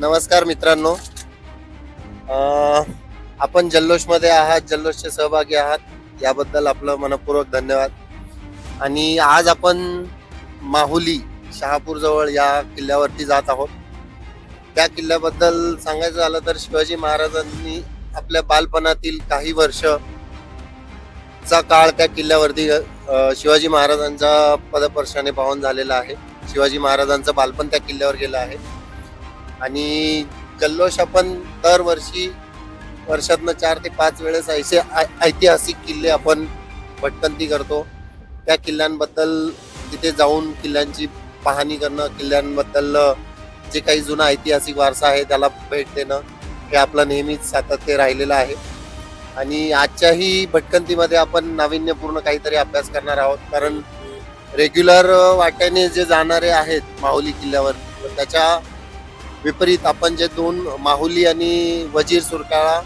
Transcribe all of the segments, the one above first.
नमस्कार मित्रांनो. आपण जल्लोषमध्ये आहात, जल्लोषचे सहभागी आहात याबद्दल आपलं मनपूर्वक धन्यवाद. आणि आज आपण माहुली शहापूर जवळ या किल्ल्यावरती जात आहोत. त्या किल्ल्याबद्दल सांगायचं झालं तर शिवाजी महाराजांनी आपल्या बालपणातील काही वर्ष चा काळ त्या किल्ल्यावरती शिवाजी महाराजांच्या पदस्पर्शाने पावन झालेला आहे. शिवाजी महाराजांचं बालपण त्या किल्ल्यावर गेलं आहे. आणि जल्लोष आपण दरवर्षी वर्षातनं 4 ते 5 वेळेस ऐसे ऐतिहासिक किल्ले आपण भटकंती करतो. त्या किल्ल्यांबद्दल तिथे जाऊन किल्ल्यांची पाहणी करणं, किल्ल्यांबद्दल जे काही जुना ऐतिहासिक वारसा आहे त्याला भेट देणं हे आपलं नेहमीच सातत्य राहिलेलं आहे. आणि आजच्याही भटकंतीमध्ये आपण नाविन्यपूर्ण काहीतरी अभ्यास करणार आहोत. कारण रेग्युलर वाट्याने जे जाणारे आहेत माहुली किल्ल्यावर, त्याच्या विपरीत आपण जे 2 माहुली आणि वजीर सुरकाळा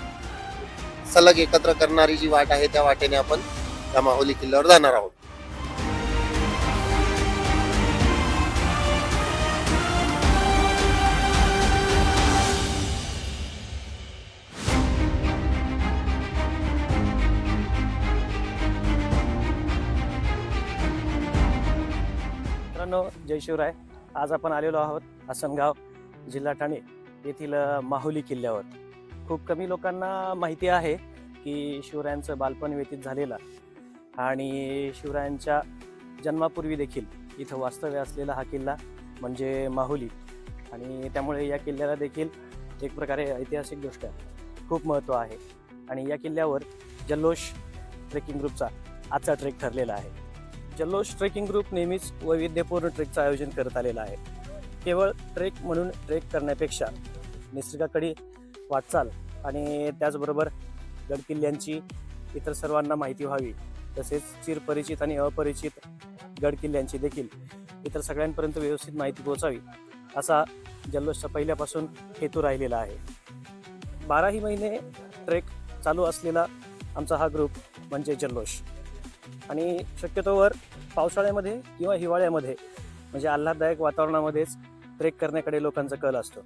सलग एकत्र करणारी जी वाट आहे त्या वाटेने आपण त्या माहुली किल्ल्यावर जाणार आहोत. मित्रांनो, जय शिवराय. आज आपण आलेलो आहोत आसनगाव, जिल्हा ठाणे येथील माहुली किल्ल्यावर. खूप कमी लोकांना माहिती आहे की शिवरायांचं बालपण व्यतीत झालेलं आणि शिवरायांच्या जन्मापूर्वी देखील इथं वास्तव्य असलेला हा किल्ला म्हणजे माहुली. आणि त्यामुळे या किल्ल्याला देखील एक प्रकारे ऐतिहासिक दृष्ट्या खूप महत्त्व आहे. आणि या किल्ल्यावर जल्लोष ट्रेकिंग ग्रुपचा आजचा ट्रेक ठरलेला आहे. जल्लोष ट्रेकिंग ग्रुप नेहमीच वैविध्यपूर्ण ट्रेकचं आयोजन करत आलेलं आहे. केवळ ट्रेक म्हणून ट्रेक करण्यापेक्षा निसर्गाकडे वाटचाल आणि त्याचबरोबर गडकिल्ल्यांची इतर सर्वांना माहिती व्हावी, तसेच चिरपरिचित आणि अपरिचित गडकिल्ल्यांची देखील इतर सगळ्यांपर्यंत व्यवस्थित माहिती पोहोचावी असा जल्लोषचा पहिल्यापासून हेतू राहिलेला आहे. 12ही महिने ट्रेक चालू असलेला आमचा हा ग्रुप म्हणजे जल्लोष. आणि शक्यतोवर पावसाळ्यामध्ये किंवा हिवाळ्यामध्ये म्हणजे आल्हाददायक वातावरणामध्येच ट्रेक करण्याकडे लोकांचा कल असतो.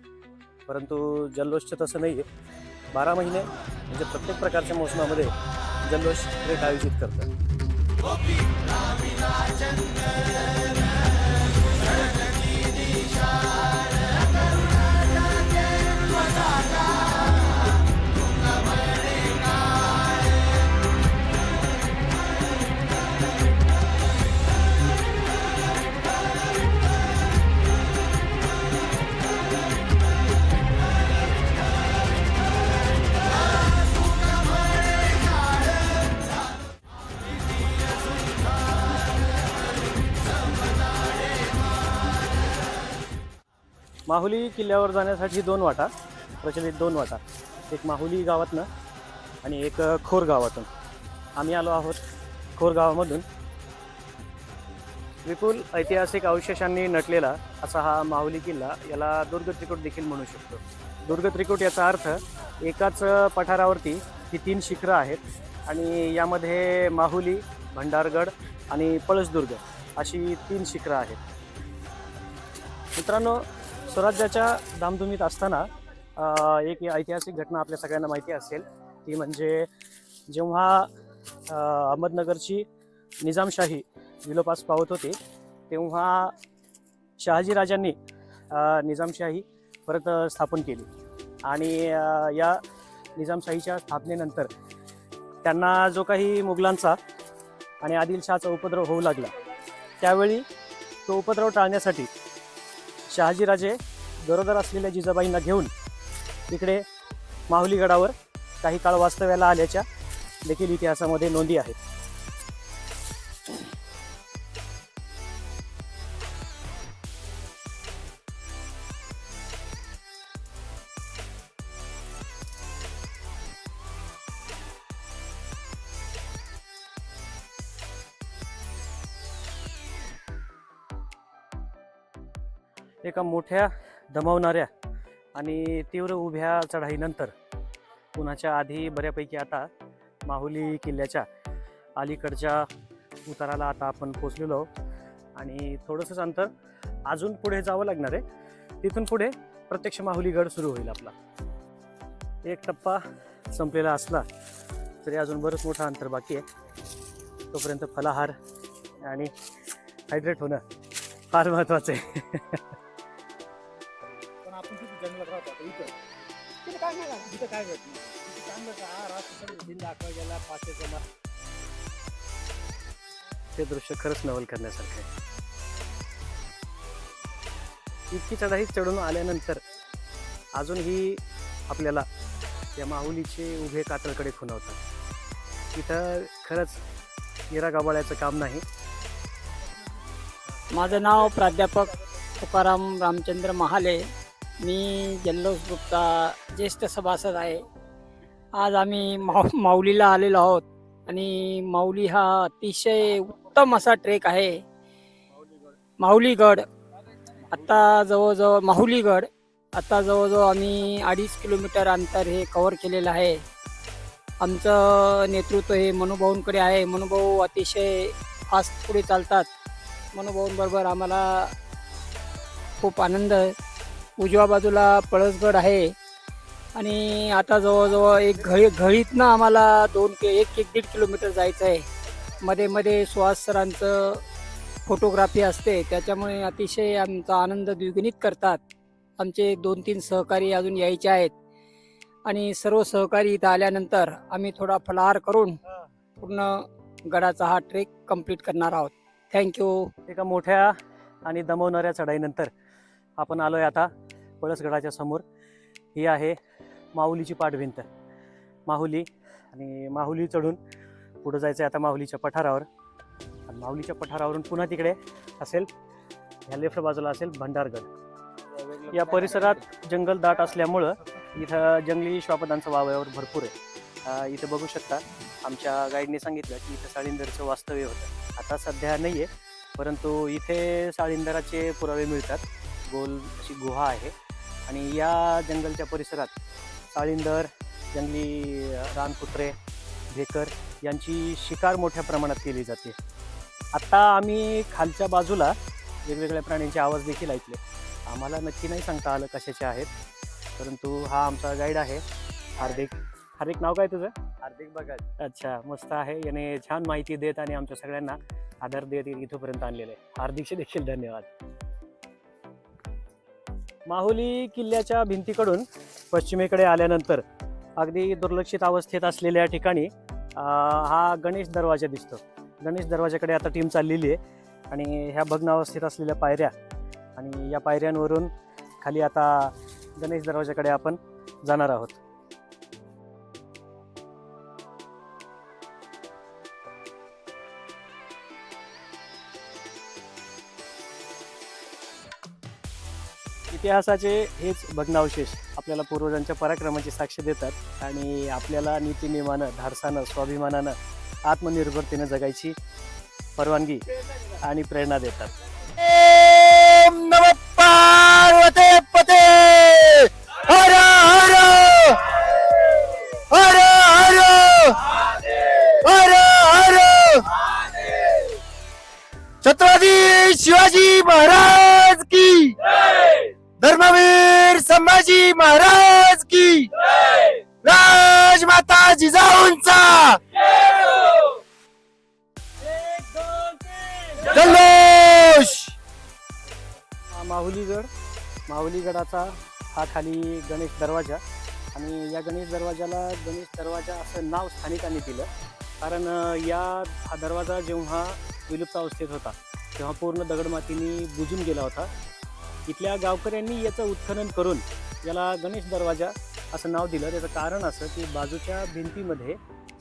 परंतु जल्लोषचं तसं नाही आहे. 12 महिने म्हणजे प्रत्येक प्रकारच्या मोसमामध्ये जल्लोष ट्रेक आयोजित करतं. माहुली किल्ल्यावर जाण्यासाठी 2 वाटा, प्रचलित 2 वाटा. एक माहुली गावातनं आणि एक खोर गावातून. आम्ही आलो आहोत खोर गावामधून. विपुल ऐतिहासिक अवशेषांनी नटलेला असा हा माहुली किल्ला याला दुर्ग त्रिकूट देखील म्हणू शकतो. दुर्ग त्रिकूट याचा अर्थ एकाच पठारावरती ही 3 शिखरं आहेत आणि यामध्ये माहुली, भंडारगड आणि पळसदुर्ग अशी 3 शिखरं आहेत. मित्रांनो, स्वराज्याच्या धामधुमीत असताना एक ऐतिहासिक घटना आपल्या सगळ्यांना माहिती असेल, ती म्हणजे जेव्हा अहमदनगरची निजामशाही विलोपास पावत होती तेव्हा शहाजीराजांनी निजामशाही परत स्थापन केली. आणि या निजामशाहीच्या स्थापनेनंतर त्यांना जो काही मुघलांचा आणि आदिलशहाचा उपद्रव होऊ लागला, त्यावेळी तो उपद्रव टाळण्यासाठी शहाजीराजे गरोदर असलेल्या जिजाबाईंना घेऊन इकडे माहुली गडावर काही काळ वास्तव्याला आल्याच्या देखील इतिहासामध्ये नोंदी आहेत. एका मोठ्या दमावणाऱ्या आणि तीव्र उभ्या चढाईनंतर उन्हाच्या आधी बऱ्यापैकी आता माहुली किल्ल्याच्या अलीकडच्या उताराला आता आपण पोचलेलो आहोत. आणि थोडंसंच अंतर अजून पुढे जावं लागणार आहे. तिथून पुढे प्रत्यक्ष माहुलीगड सुरू होईल आपला. एक टप्पा संपलेला असला तरी अजून बरंच मोठं अंतर बाकी आहे. तोपर्यंत फलाहार आणि हायड्रेट होणं फार महत्वाचं आहे. पण आपण किती जंगलात राहतो आता इथं तिथे काय नाही तिथं काय भेट नाही. तिथे चांगलं राहत दिन दाखवा गेला पाचशेचा. ते दृश्य खरंच नवल करण्यासारखं आहे. इतकी चढाई चढून आल्यानंतर अजूनही आपल्याला या माहुलीचे उभे कातळकडे खुणवतात. इथं खरंच हिरा गाबाळ्याचं काम नाही. माझं नाव प्राध्यापक तुकाराम रामचंद्र महाले. मी जल्लोष ग्रुपचा ज्येष्ठ सभासद आहे. आज आम्ही माऊलीला आलेलो आहोत आणि माऊली हा अतिशय उत्तम असा ट्रेक आहे. माऊलीगड आता जवळजवळ आम्ही 2.5 किलोमीटर अंतर हे कव्हर केलेलं आहे. आमचं नेतृत्व हे मनुभाऊंकडे आहे. मनुभाऊ अतिशय फास्ट पुढे चालतात. मनुभाऊंबरोबर आम्हाला खूप आनंद आहे. उजव्या बाजूला पळसगड आहे आणि आता जवळजवळ एक घळीतनं आम्हाला 1-1.5 किलोमीटर जायचं आहे. मध्ये मध्ये सुहास सरांचं फोटोग्राफी असते, त्याच्यामुळे अतिशय आमचा आनंद द्विगुणित करतात. आमचे 2-3 सहकारी अजून यायचे आहेत आणि सर्व सहकारी इथं आल्यानंतर आम्ही थोडा फलाहार करून पूर्ण गडाचा हा ट्रेक कंप्लीट करणार आहोत. थँक्यू. एका मोठ्या आणि दमवणाऱ्या चढाईनंतर आपण आलोय आता पळसगडाच्या समोर. ही आहे माहुलीची पाठभिंत. माहुली आणि माहुली चढून पुढे जायचं आहे आता माहुलीच्या पठारावर. आणि माहुलीच्या पठारावरून पुन्हा तिकडे असेल, ह्या लेफ्ट बाजूला असेल भंडारगड. या परिसरात जंगल दाट असल्यामुळं इथं जंगली श्वापदांचा वावर भरपूर आहे. इथं बघू शकता आमच्या गाईडने सांगितलं की इथं साळींदरचं वास्तव्य होतं. आता सध्या नाही आहे, परंतु इथे साळींदराचे पुरावे मिळतात. गोल अशी गुहा आहे आणि या जंगलच्या परिसरात साळींदर, जंगली रानकुत्रे, भेकर यांची शिकार मोठ्या प्रमाणात केली जाते. आत्ता आम्ही खालच्या बाजूला वेगवेगळ्या प्राण्यांचे आवाज देखील ऐकले. आम्हाला नक्की नाही सांगता आलं कशाचे आहेत, परंतु हा आमचा गाईड आहे हार्दिक. हार्दिक, नाव काय तुझं? हार्दिक बघायचं. अच्छा, मस्त आहे. याने छान माहिती देत आणि आमच्या सगळ्यांना आदर देत इथपर्यंत आणलेलं आहे. हार्दिकचे देखील धन्यवाद. माहुली किल्ल्याच्या भिंतीकडून पश्चिमेकडे आल्यानंतर अगदी दुर्लक्षित अवस्थेत असलेल्या ठिकाणी हा गणेश दरवाजा दिसतो. गणेश दरवाजाकडे आता टीम चाललेली आहे आणि ह्या भग्न अवस्थेत असलेल्या पायऱ्या आणि या पायऱ्यांवरून खाली आता गणेश दरवाजाकडे आपण जाणार आहोत. इतिहासाचे हेच भग्नावशेष आपल्याला पूर्वजांच्या पराक्रमाची साक्ष देतात आणि आपल्याला नीतिनियमानं, धाडसानं, स्वाभिमानानं, आत्मनिर्भरतेनं जगायची परवानगी आणि प्रेरणा देतात. ओम नमः पार्वते पते हर हर हर हर हर हर. छत्रपती शिवाजी महाराज की, धर्मवीर संभाजी महाराज की, राजमाता जिजाऊंचा जल्लोष. हा माहुलीगडाचा हा खाली गणेश दरवाजा आणि या गणेश दरवाजाला गणेश दरवाजा असं नाव स्थानिकांनी दिलं, कारण हा दरवाजा जेव्हा विलुप्त अवस्थेत होता तेव्हा पूर्ण दगडमातीने बुजून गेला होता. इथल्या गावकऱ्यांनी याचं उत्खनन करून याला गणेश दरवाजा असं नाव दिलं. त्याचं कारण असं की बाजूच्या भिंतीमध्ये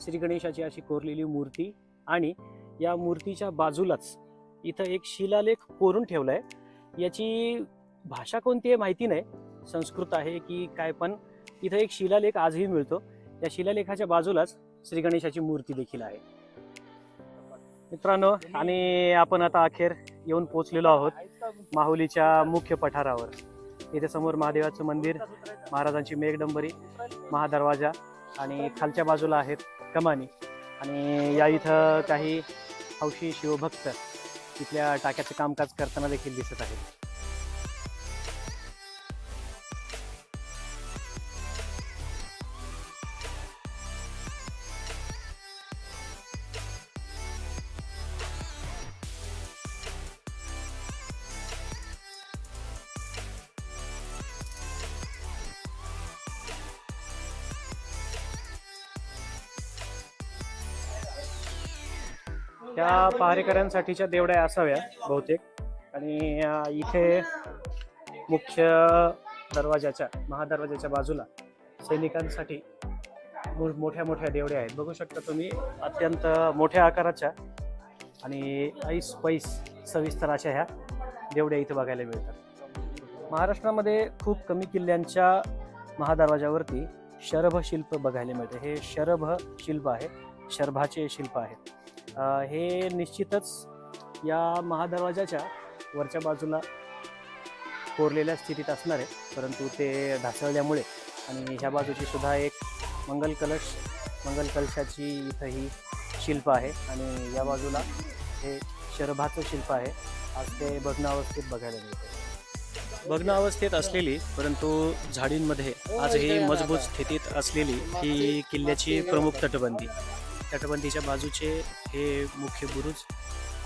श्री गणेशाची अशी कोरलेली मूर्ती आणि या मूर्तीच्या बाजूलाच इथं एक शिलालेख कोरून ठेवला आहे. याची भाषा कोणती आहे माहिती नाही, संस्कृत आहे की काय, पण इथं एक शिलालेख आजही मिळतो. या शिलालेखाच्या बाजूलाच श्री गणेशाची मूर्ती देखील आहे. मित्रांनो, आणि आपण आता अखेर येऊन पोचलेलो आहोत माहुलीच्या मुख्य पठारावर. इथे समोर महादेवाचं मंदिर, महाराजांची मेघडंबरी, महादरवाजा आणि खालच्या बाजूला आहेत कमानी. आणि या इथं काही हौशी शिवभक्त इथल्या टाक्याचं कामकाज करताना देखील दिसत आहेत. त्या पहारेकऱ्यांसाठीच्या देवड्या असाव्या बहुतेक. आणि इथे मुख्य दरवाजाच्या महादरवाजाच्या बाजूला सैनिकांसाठी मोठ्या मोठ्या देवड्या आहेत. बघू शकता तुम्ही, अत्यंत मोठ्या आकाराच्या आणि ऐस पैस सविस्तर अशा ह्या देवड्या इथे बघायला मिळतात. महाराष्ट्रामध्ये खूप कमी किल्ल्यांच्या महादरवाजावरती शरभ शिल्प बघायला मिळते. हे शरभ शिल्प आहे, शरभाचे शिल्प आहेत. हे निश्चितच या महादरवाजाच्या वरच्या बाजूला कोरलेल्या स्थितीत असणार आहे, परंतु ते ढासळल्यामुळे. आणि ह्या बाजूची सुद्धा एक मंगल कलशाची इथं ही शिल्प आहे. आणि या बाजूला हे शरभाचं शिल्प आहे. आज ते भग्नावस्थेत बघायला मिळते. भग्नावस्थेत असलेली परंतु झाडींमध्ये आजही मजबूत स्थितीत असलेली ही किल्ल्याची प्रमुख तटबंदीच्या बाजूचे हे मुख्य बुरुज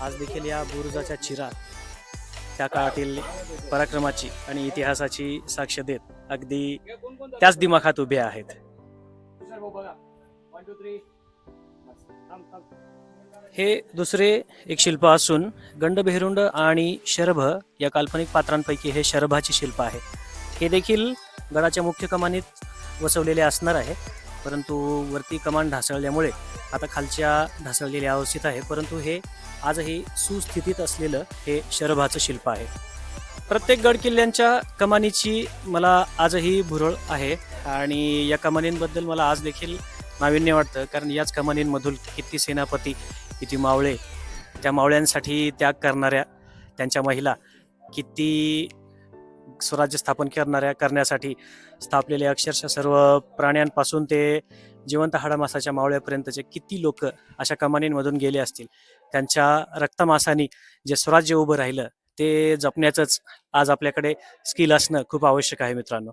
आज देखील या बुरुजाच्या चिरा त्या काळातील पराक्रमाची आणि इतिहासाची साक्ष देत अगदी त्याच दिमाखात उभे आहेत. हे दुसरे एक शिल्प असून गंडभेरुंड आणि शरभ या काल्पनिक पात्रांपैकी हे शरभाचे शिल्प आहे. हे देखील गडाच्या मुख्य कमानीत वसवलेले असणार आहे, परंतु वरती कमान ढासळल्यामुळे आता खालच्या ढासळलेल्या अवस्थेत आहे, परंतु हे आजही सुस्थितीत असलेलं हे शरभाचं शिल्प आहे. प्रत्येक गड किल्ल्यांच्या कमानीची मला आजही भुरळ आहे आणि या कमानींबद्दल मला आज देखील नाविन्य वाटतं, कारण याच कमानींमधून किती सेनापती, किती मावळे, त्या मावळ्यांसाठी त्याग करणाऱ्या त्यांच्या महिला, किती स्वराज्य स्थापन करण्यासाठी स्थापलेले अक्षरशः सर्व प्राण्यांपासून ते जिवंत हाडामासाच्या मावळ्यापर्यंतचे किती लोक अशा कमानींमधून गेले असतील. त्यांच्या रक्तमासानी जे स्वराज्य उभं राहिलं ते जपण्याचंच आज आपल्याकडे स्किल असणं खूप आवश्यक आहे मित्रांनो.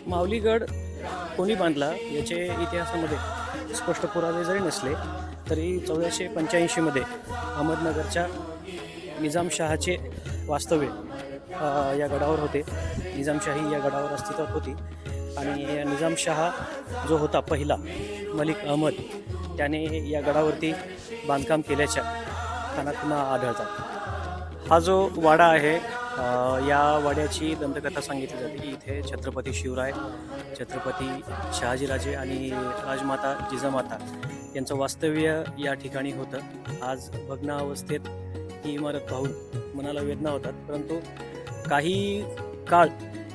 माऊलीगड कोणी बांधला याचे इतिहासामध्ये स्पष्ट पुरावे जरी नसले तरी 1485 मध्ये अहमदनगरच्या निजामशहाचे वास्तव्य या गडावर होते. निजामशाही या गडावर अस्तित्वात होती आणि निजामशहा जो होता पहिला मलिक अहमद, त्याने या गडावरती बांधकाम केल्याच्या खाणाखुणा आढळतात. हा जो वाडा आहे, या वाड्याची दंतकथा सांगितली जाते की इथे छत्रपती शिवराय, छत्रपती शहाजीराजे आणि राजमाता जिजामाता यांचं वास्तव्य या ठिकाणी होतं. आज भग्न अवस्थेत ही इमारत पाहून मनाला वेदना होतात, परंतु काही काळ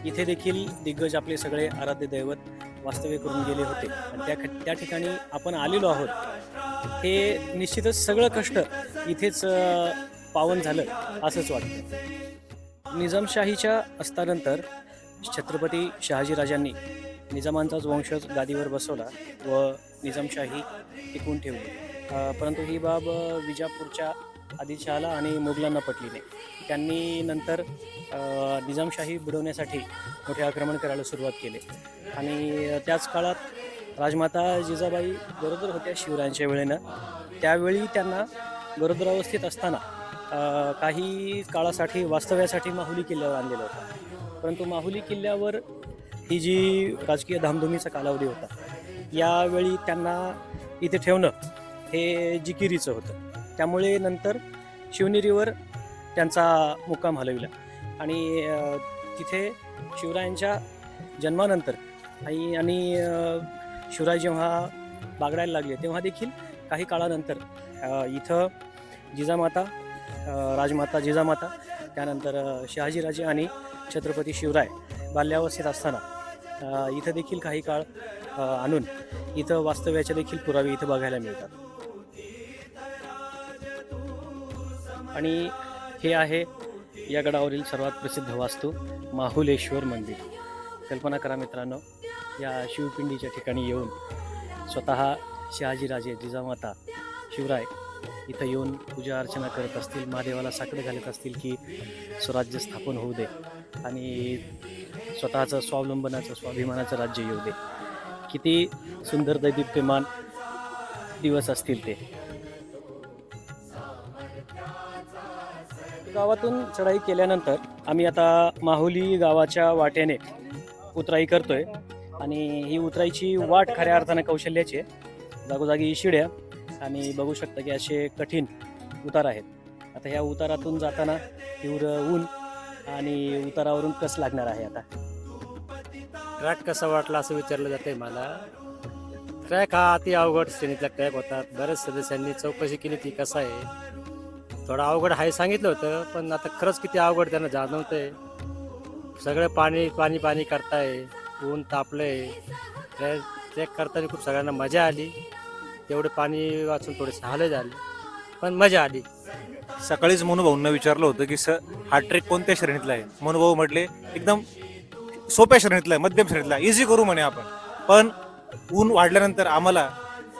इथे देखील दिग्गज आपले सगळे आराध्य दैवत वास्तव्य करून गेले होते आणि त्या ठिकाणी आपण आलेलो आहोत. हे निश्चितच सगळं कष्ट इथेच पावन झालं असंच वाटतं. निजामशाहीच्या अस्तानंतर छत्रपती शहाजीराजांनी निजामांचाच वंशज गादीवर बसवला व निजामशाही टिकवून ठेवली, परंतु ही बाब विजापूरच्या आदिलशहाला आणि मोगलांना पटली नाही. त्यांनी नंतर निजामशाही बुडवण्यासाठी मोठे आक्रमण करायला सुरुवात केली आणि त्याच काळात राजमाता जिजाबाई गरोदर होत्या शिवरायांच्या वेळेनं. त्यावेळी त्यांना गरोदरावस्थेत असताना काही काळासाठी वास्तव्यासाठी माहुली किल्ल्यावर आणलेलं होतं, परंतु माहुली किल्ल्यावर ही जी राजकीय धामधुमीचा कालावधी होता, यावेळी त्यांना इथे ठेवणं हे जिकिरीचं होतं. त्यामुळे नंतर शिवनेरीवर त्यांचा मुक्काम हलविला आणि तिथे शिवरायांच्या जन्मानंतर आणि शिवराय जेव्हा बागडायला लागले तेव्हा देखील काही काळानंतर इथं जिजामाता, राजमाता जिजामाता, त्यानंतर शहाजीराजे आणि छत्रपती शिवराय बाल्यावस्थेत असताना इथं देखील काही काळ आणून इथं वास्तव्याचे देखील पुरावे इथं बघायला मिळतात. आणि हे आहे या गडावरील सर्वात प्रसिद्ध वास्तू माहुलेश्वर मंदिर. कल्पना करा मित्रांनो, या शिवपिंडीच्या ठिकाणी येऊन स्वतः शहाजीराजे, जिजामाता, शिवराय इथं येऊन पूजा अर्चना करत असतील, महादेवाला साकडं घालत असतील की स्वराज्य स्थापन होऊ दे आणि स्वतःचं स्वावलंबनाचं, स्वाभिमानाचं राज्य येऊ दे. किती सुंदर दैदिप्यमान दिवस असतील ते. गावातून चढाई केल्यानंतर आम्ही आता माहुली गावाच्या वाटेने उतराई करतोय आणि ही उतराईची वाट खऱ्या अर्थाने कौशल्याची आहे. जागोजागी शिड्या आणि बघू शकता की असे कठीण उतार आहेत. आता ह्या उतारातून जाताना तीव्र ऊन आणि उतारावरून कस लागणार आहे. आता ट्रॅक कसा वाटला असं विचारलं जातंय मला. ट्रॅक हा अति अवघड श्रेणीतला ट्रॅक होता. बऱ्याच सदस्यांनी चौकशी केली ती कसा आहे. थोडा अवघड आहे सांगितलं होतं, पण आता खरंच किती अवघड त्यांना जाणवतंय. सगळं पाणी पाणी पाणी करताय, ऊन तापलंय. ट्रॅक करताना खूप सगळ्यांना मजा आली. तेवढे पाणी वाचून थोडेसे हाल झाले, पण मजा आली. सकाळीच मनुभाऊंना विचारलं होतं की हा ट्रेक कोणत्या श्रेणीतला आहे. मनुभाऊ म्हटले एकदम सोप्या श्रेणीतला आहे, मध्यम श्रेणीतला, इझी करू म्हणे आपण. पण ऊन वाढल्यानंतर आम्हाला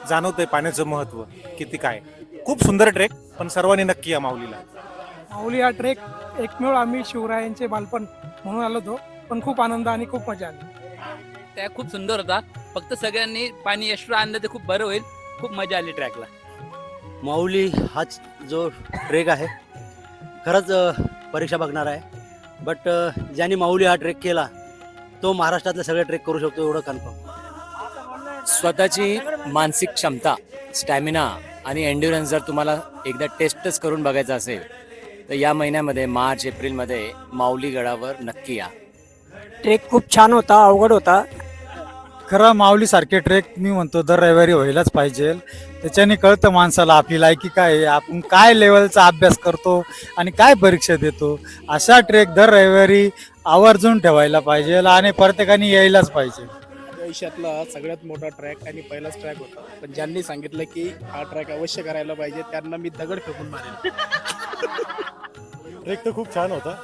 जाणवतंय पाण्याचं महत्त्व किती काय. खूप सुंदर ट्रेक, पण सर्वांनी नक्की या माऊलीला. माऊली हा ट्रेक एकमेव आम्ही शिवरायांचे बालपण म्हणून आलो होतो, पण खूप आनंद आणि खूप मजा आली. त्या खूप सुंदर होता. फक्त सगळ्यांनी पाणी एक्स्ट्रा आणलं तर खूप बरं होईल. खूप मजा आली ट्रॅकला. माऊली हाच जो ट्रेक आहे खरंच परीक्षा बघणार आहे. बट ज्यांनी माऊली हा ट्रेक केला तो महाराष्ट्रातले सगळे ट्रेक करू शकतो एवढं कन्फर्म. स्वतःची मानसिक क्षमता, स्टॅमिना आणि एन्ड्युरन्स जर तुम्हाला एकदा टेस्टच करून बघायचं असेल तर या महिन्यामध्ये मार्च एप्रिलमध्ये माऊली गडावर नक्की या. ट्रेक खूप छान होता, अवघड होता. खरं माऊलीसारखे ट्रेक मी म्हणतो दर रविवारी व्हायलाच पाहिजे. त्याच्याने कळतं माणसाला आपली लायकी काय आहे, आपण काय लेवलचा अभ्यास करतो आणि काय परीक्षा देतो. अशा ट्रेक दर रविवारी आवर्जून ठेवायला पाहिजे आणि प्रत्येकाने यायलाच पाहिजे. आयुष्यातला सगळ्यात मोठा ट्रॅक आणि पहिलाच ट्रॅक होता, पण ज्यांनी सांगितलं की हा ट्रॅक अवश्य करायला पाहिजे त्यांना मी दगड फेकून मारेन. ट्रेक तर खूप छान होता.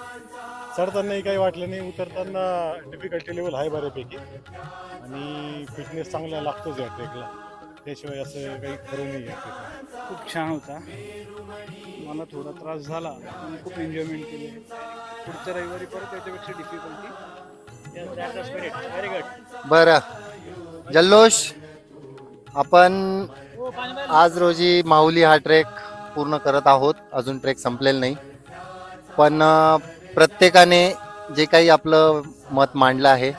चढतानाही काही वाटलं नाही, उतरताना डिफिकल्टी लेवल आहे बऱ्यापैकी आणि फिटनेस चांगला लागतोच या ट्रेकला. त्याशिवाय असं काही खरं नाही आहे. खूप छान होता. मला थोडा त्रास झाला, पण खूप एन्जॉयमेंट केली. पुढच्या रविवारी परत याच्यापेक्षा डिफिकल्टी. Very good. बरं जल्लोष, आपण आज रोजी माऊली हा ट्रेक पूर्ण करत आहोत. अजून ट्रेक संपलेला नाही, पण प्रत्येकाने जे काही आपलं मत मांडलं आहे.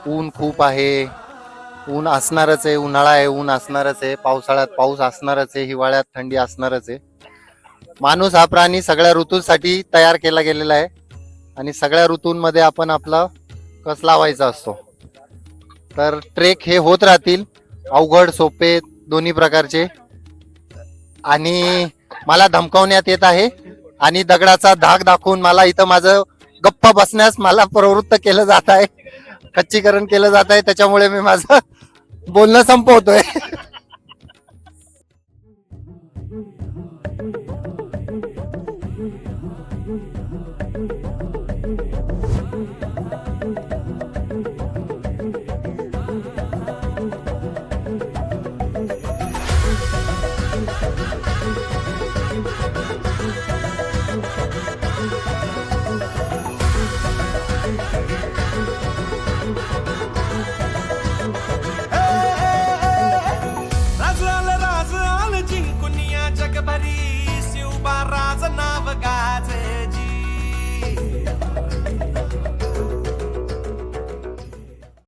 ऊन खूप आहे, ऊन असणारच आहे. उन्हाळा आहे, ऊन असणारच आहे. पावसाळ्यात पाऊस असणारच आहे. हिवाळ्यात थंडी असणारच आहे. माणूस हा प्राणी सगळ्या ऋतूंसाठी तयार केला गेलेला आहे आणि सगळ्या ऋतूंमध्ये आपण आपला कस लावायचा असतो. तर ट्रेक हे होत राहतील, अवघड सोपे दोन्ही प्रकारचे. आणि मला धमकावण्यात येत आहे आणि दगडाचा धाक दाखवून मला इथं माझं गप्पा बसण्यास मला प्रवृत्त केलं जात आहे, खच्चीकरण केलं जात आहे. त्याच्यामुळे मी माझं बोलणं संपवतोय. राज आल जिंकुनिया जगभरी शिवबा राज नाव गाय.